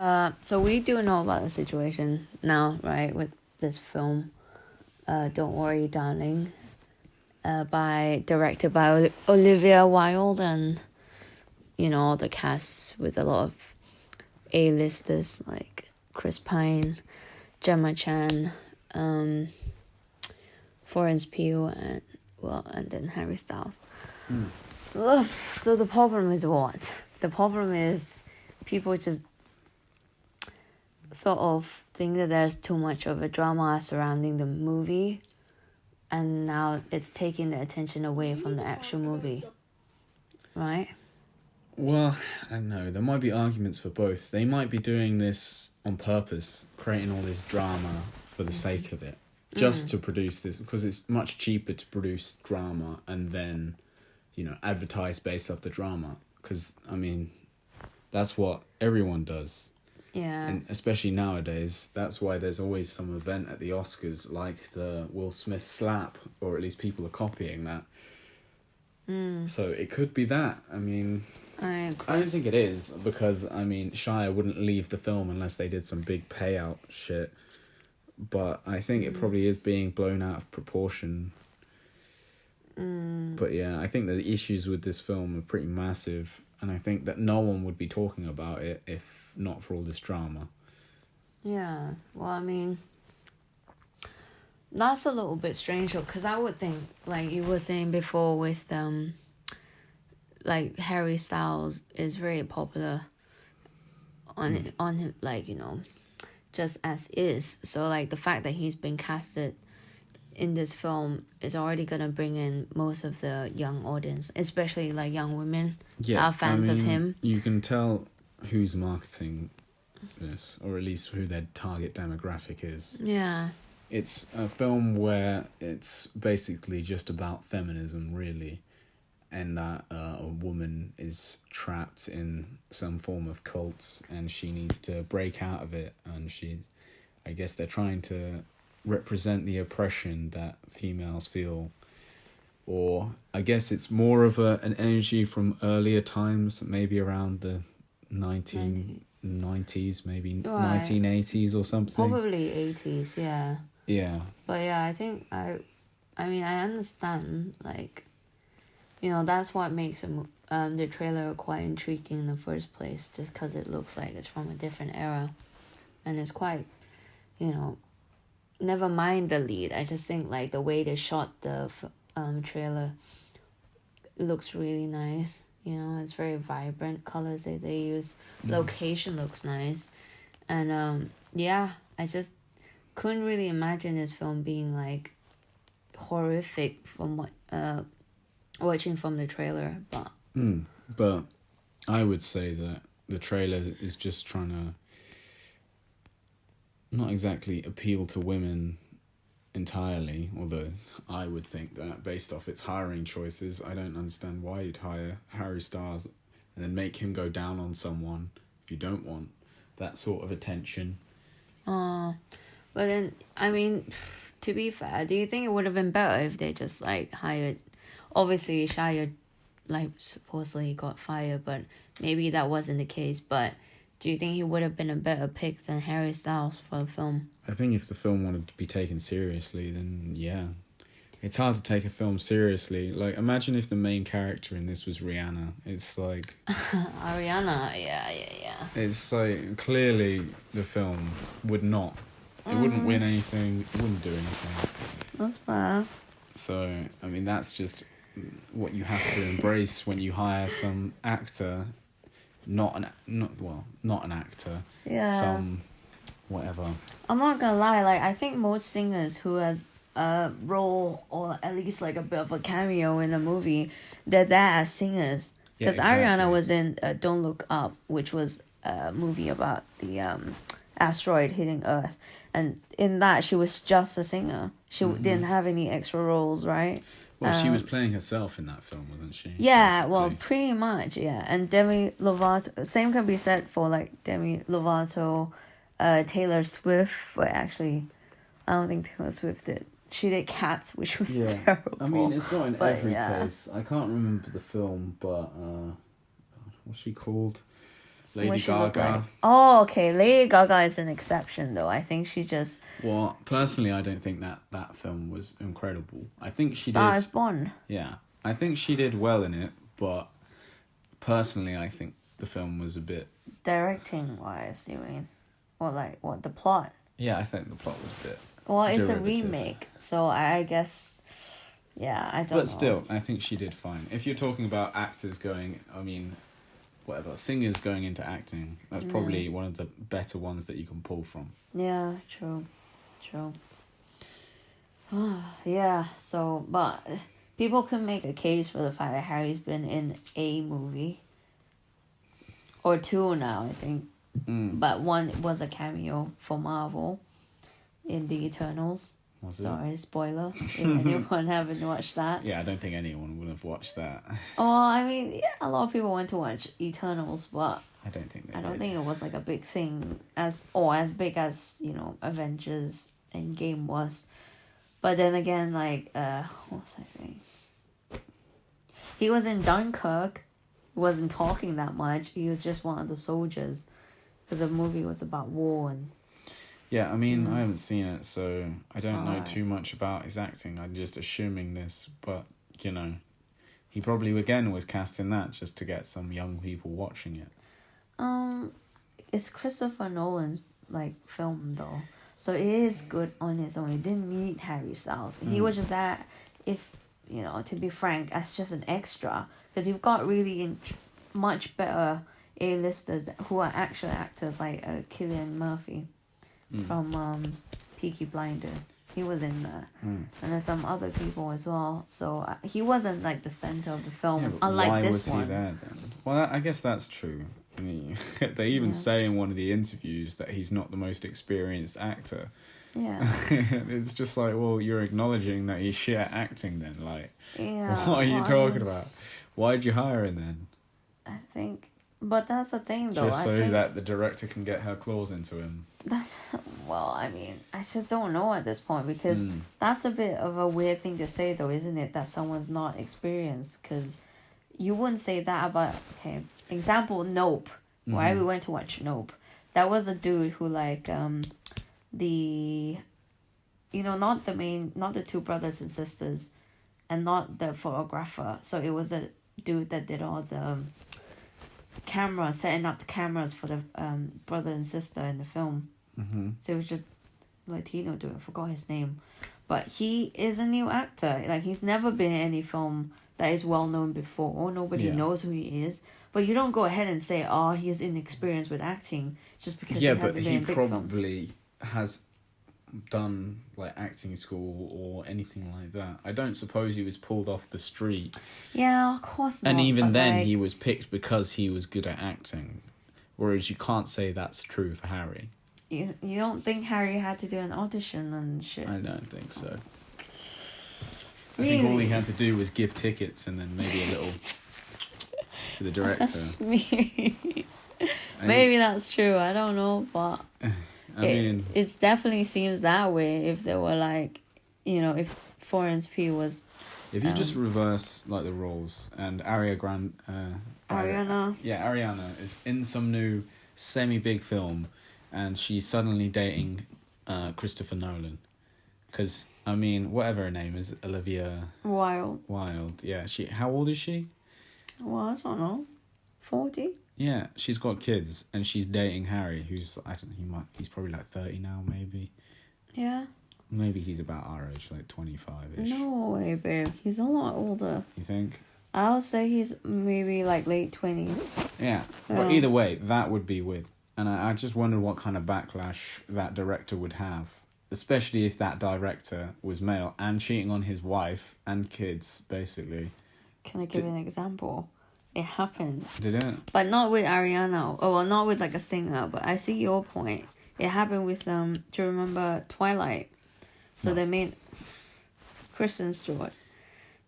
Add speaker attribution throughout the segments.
Speaker 1: So we do know about the situation now, right? With this film, "Don't Worry, Darling," directed by Olivia Wilde, and all the cast with a lot of A-listers like Chris Pine, Gemma Chan, Florence Pugh, and then Harry Styles. Ugh, so the problem is what? The problem is people just sort of think that there's too much of a drama surrounding the movie, and now it's taking the attention away from the actual movie, right?
Speaker 2: Well, I don't know. There might be arguments for both. They might be doing this on purpose, creating all this drama for the sake of it, just to produce this, because it's much cheaper to produce drama and then, advertise based off the drama. Because, that's what everyone does.
Speaker 1: Yeah.
Speaker 2: And especially nowadays, that's why there's always some event at the Oscars, like the Will Smith slap, or at least people are copying that. So it could be that.
Speaker 1: I agree.
Speaker 2: I don't think it is, because, Shia wouldn't leave the film unless they did some big payout shit. But I think it probably is being blown out of proportion. But yeah, I think the issues with this film are pretty massive. And I think that no one would be talking about it if not for all this drama.
Speaker 1: Yeah, well, that's a little bit strange, because I would think, like you were saying before, with like Harry Styles is very popular on him, like, just as is. So like the fact that he's been casted in this film is already gonna bring in most of the young audience, especially like young women that are fans of him.
Speaker 2: You can tell who's marketing this, or at least who their target demographic is.
Speaker 1: Yeah.
Speaker 2: It's a film where it's basically just about feminism, really, and that a woman is trapped in some form of cult and she needs to break out of it, and I guess they're trying to represent the oppression that females feel, or I guess it's more of an energy from earlier times, maybe around the 1990s, maybe right. 1980s or something.
Speaker 1: Probably 80s, yeah.
Speaker 2: Yeah.
Speaker 1: But yeah, I think I understand, like, that's what makes the trailer quite intriguing in the first place, just because it looks like it's from a different era, and it's quite, never mind the lead. I just think like the way they shot the trailer looks really nice. It's very vibrant colors that they use. Location looks nice, and yeah, I just couldn't really imagine this film being like horrific from what watching from the trailer,
Speaker 2: but I would say that the trailer is just trying to not exactly appeal to women entirely, although I would think that based off its hiring choices, I don't understand why you'd hire Harry Styles and then make him go down on someone if you don't want that sort of attention.
Speaker 1: But then, to be fair, do you think it would have been better if they just like hired, obviously Shia like supposedly got fired, but maybe that wasn't the case, but do you think he would have been a better pick than Harry Styles for the film?
Speaker 2: I think if the film wanted to be taken seriously, then yeah. It's hard to take a film seriously. Like, imagine if the main character in this was Rihanna. It's like...
Speaker 1: Ariana, yeah.
Speaker 2: It's like, clearly the film would not. It wouldn't win anything. It wouldn't do anything.
Speaker 1: That's fair.
Speaker 2: So, that's just what you have to embrace when you hire some actor... Not an actor.
Speaker 1: Yeah.
Speaker 2: Some whatever.
Speaker 1: I'm not gonna lie, like I think most singers who has a role or at least like a bit of a cameo in a movie, they're there as singers. Because Ariana was in Don't Look Up, which was a movie about the asteroid hitting Earth, and in that she was just a singer. She didn't have any extra roles, right?
Speaker 2: Well, she was playing herself in that film, wasn't she?
Speaker 1: Yeah, basically. Well, pretty much, yeah. And Demi Lovato, same can be said for like Demi Lovato, Taylor Swift. But actually, I don't think Taylor Swift did. She did Cats, which was terrible.
Speaker 2: It's not in every case. I can't remember the film, but what's she called? Lady
Speaker 1: What she looked
Speaker 2: Gaga.
Speaker 1: like. Oh, okay. Lady Gaga is an exception, though. I think she just...
Speaker 2: Well, personally, I don't think that film was incredible. I think she
Speaker 1: Star
Speaker 2: did...
Speaker 1: is Born.
Speaker 2: Yeah. I think she did well in it, but personally, I think the film was a bit...
Speaker 1: Directing-wise, you mean? Or, like, what, the plot?
Speaker 2: Yeah, I think the plot was a bit...
Speaker 1: Well, it's
Speaker 2: derivative.
Speaker 1: a remake, so I guess... Yeah, I don't know.
Speaker 2: But still, I think she did fine. If you're talking about actors going... I mean... whatever, singers going into acting, that's probably one of the better ones that you can pull from.
Speaker 1: Yeah, true. Yeah, so, but people can make a case for the fact that Harry's been in a movie. Or two now, I think. But one was a cameo for Marvel in The Eternals.
Speaker 2: Was it?
Speaker 1: Sorry, spoiler. If anyone haven't watched that.
Speaker 2: Yeah, I don't think anyone would have watched that.
Speaker 1: Oh, I mean, yeah, a lot of people went to watch Eternals, but
Speaker 2: I don't think they
Speaker 1: I don't
Speaker 2: did.
Speaker 1: think it was like a big thing as big as, you know, Avengers Endgame was. But then again, like, what was I saying? He was in Dunkirk. He wasn't talking that much. He was just one of the soldiers. Because the movie was about war and...
Speaker 2: Yeah, I mean, I haven't seen it, so I don't know
Speaker 1: Alright.
Speaker 2: too much about his acting. I'm just assuming this, but, you know, he probably, again, was cast in that just to get some young people watching it.
Speaker 1: It's Christopher Nolan's, like, film, though. So it is good on its own. It didn't need Harry Styles. He was just that, if, you know, to be frank, as just an extra. Because you've got really much better A-listers who are actual actors, like Cillian Murphy from Peaky Blinders. He was in there. And then some other people as well. So he wasn't, like, the center of the film,
Speaker 2: Yeah, but
Speaker 1: unlike
Speaker 2: why
Speaker 1: this
Speaker 2: was
Speaker 1: one.
Speaker 2: he there then? Well, I guess that's true. I mean, they even say in one of the interviews that he's not the most experienced actor.
Speaker 1: Yeah.
Speaker 2: It's just like, well, you're acknowledging that he's shit at acting then. Like,
Speaker 1: Yeah.
Speaker 2: what are you
Speaker 1: well, I
Speaker 2: talking
Speaker 1: mean,
Speaker 2: about? Why'd you hire him then?
Speaker 1: I think... But that's the thing, though.
Speaker 2: Just so
Speaker 1: I think
Speaker 2: that the director can get her claws into him.
Speaker 1: that's... Well, I mean, I just don't know at this point. Because that's a bit of a weird thing to say, though, isn't it? That someone's not experienced. Because you wouldn't say that about... Okay, example, Nope. Right? We went to watch Nope. That was a dude who, like, the... You know, not the two brothers and sisters. And not the photographer. So it was a dude that did all the... camera, setting up the cameras for the brother and sister in the film. So it was just Latino dude. I forgot his name, but he is a new actor. Like, he's never been in any film that is well known before. Nobody knows who he is. But you don't go ahead and say, "Oh, he is inexperienced with acting," just because he hasn't been in big films.
Speaker 2: Probably has done, like, acting school or anything like that. I don't suppose he was pulled off the street.
Speaker 1: Yeah, of course not.
Speaker 2: And even then,
Speaker 1: like,
Speaker 2: he was picked because he was good at acting. Whereas you can't say that's true for Harry.
Speaker 1: you don't think Harry had to do an audition and shit?
Speaker 2: I don't think so. I
Speaker 1: Really?
Speaker 2: think all he had to do was give tickets and then maybe a little to the director.
Speaker 1: That's me. Maybe that's true. I don't know, but
Speaker 2: I mean,
Speaker 1: it definitely seems that way. If they were like, you know, if Florence Pugh was...
Speaker 2: if you just reverse, like, the roles, and
Speaker 1: Ariana.
Speaker 2: Ariana is in some new semi-big film, and she's suddenly dating Christopher Nolan. Because, I mean, whatever her name is, Olivia
Speaker 1: Wilde.
Speaker 2: Yeah, how old is she?
Speaker 1: Well, I don't know. 40?
Speaker 2: Yeah, she's got kids, and she's dating Harry, who's, I don't know, he's probably like 30 now, maybe.
Speaker 1: Yeah.
Speaker 2: Maybe he's about our age, like 25-ish.
Speaker 1: No way, babe. He's a lot older.
Speaker 2: You think?
Speaker 1: I would say he's maybe like late 20s.
Speaker 2: Yeah, but either way, that would be weird. And I just wondered what kind of backlash that director would have. Especially if that director was male and cheating on his wife and kids, basically.
Speaker 1: Can I give you an example? It happened.
Speaker 2: Did it?
Speaker 1: But not with Ariana. Oh, well, not with like a singer. But I see your point. It happened with, do you remember Twilight? So they made Kristen Stewart.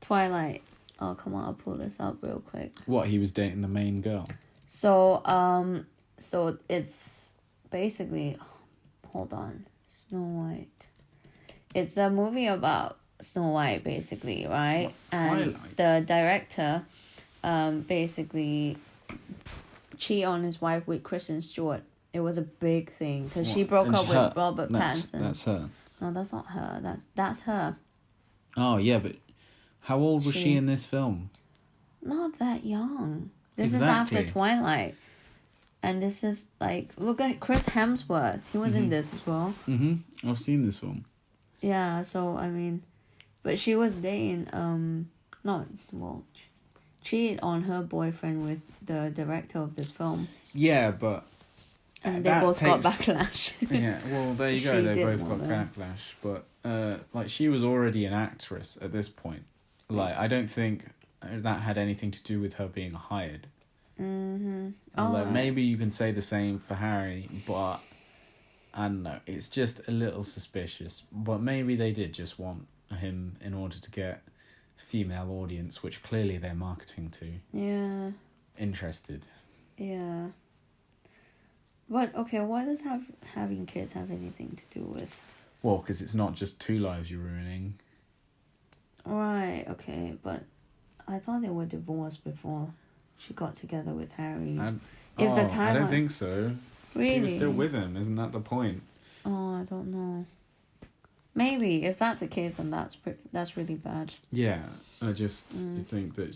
Speaker 1: Twilight. Oh, come on, I'll pull this up real quick.
Speaker 2: What, he was dating the main girl?
Speaker 1: So, so it's basically... Hold on. Snow White. It's a movie about Snow White, basically, right? And
Speaker 2: Twilight?
Speaker 1: the director, basically cheat on his wife with Kristen Stewart. It was a big thing because she
Speaker 2: What?
Speaker 1: broke
Speaker 2: And
Speaker 1: up
Speaker 2: her-
Speaker 1: with Robert Pattinson.
Speaker 2: That's her.
Speaker 1: No, that's not her. That's her.
Speaker 2: Oh, yeah, but how old was she
Speaker 1: She-
Speaker 2: in this film?
Speaker 1: Not that young. This
Speaker 2: Exactly.
Speaker 1: is after Twilight. And this is like, look at Chris Hemsworth. He was in this as well.
Speaker 2: Mm-hmm. I've seen this film.
Speaker 1: Yeah, so I mean, but she was dating cheated on her boyfriend with the director of this film,
Speaker 2: Yeah, but
Speaker 1: and they
Speaker 2: that
Speaker 1: both got
Speaker 2: takes-
Speaker 1: backlash.
Speaker 2: yeah, well, there you
Speaker 1: She
Speaker 2: go. They
Speaker 1: did
Speaker 2: both
Speaker 1: more
Speaker 2: got
Speaker 1: than-
Speaker 2: backlash, but like she was already an actress at this point. Like, I don't think that had anything to do with her being hired.
Speaker 1: Mm-hmm.
Speaker 2: Although
Speaker 1: Alright.
Speaker 2: maybe you can say the same for Harry, but I don't know. It's just a little suspicious. But maybe they did just want him in order to get female audience, which clearly they're marketing to,
Speaker 1: Yeah,
Speaker 2: interested.
Speaker 1: yeah. But okay, what does having kids have anything to do with?
Speaker 2: Well, because it's not just two lives you're ruining.
Speaker 1: Right. Okay, but I thought they were divorced before she got together with Harry.
Speaker 2: I
Speaker 1: timeline-
Speaker 2: don't think so.
Speaker 1: Really?
Speaker 2: She was still with him. Isn't that the point?
Speaker 1: Oh, I don't know. Maybe if that's the case, then that's really bad.
Speaker 2: Yeah, I just think that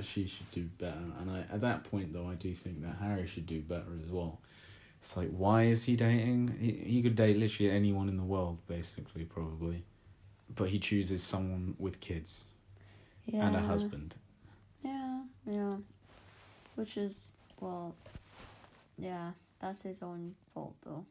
Speaker 2: she should do better. And at that point, though, I do think that Harry should do better as well. It's like, why is he dating? He could date literally anyone in the world, basically, probably. But he chooses someone with kids
Speaker 1: Yeah.
Speaker 2: and a husband.
Speaker 1: Yeah. Which is, well, yeah, that's his own fault though.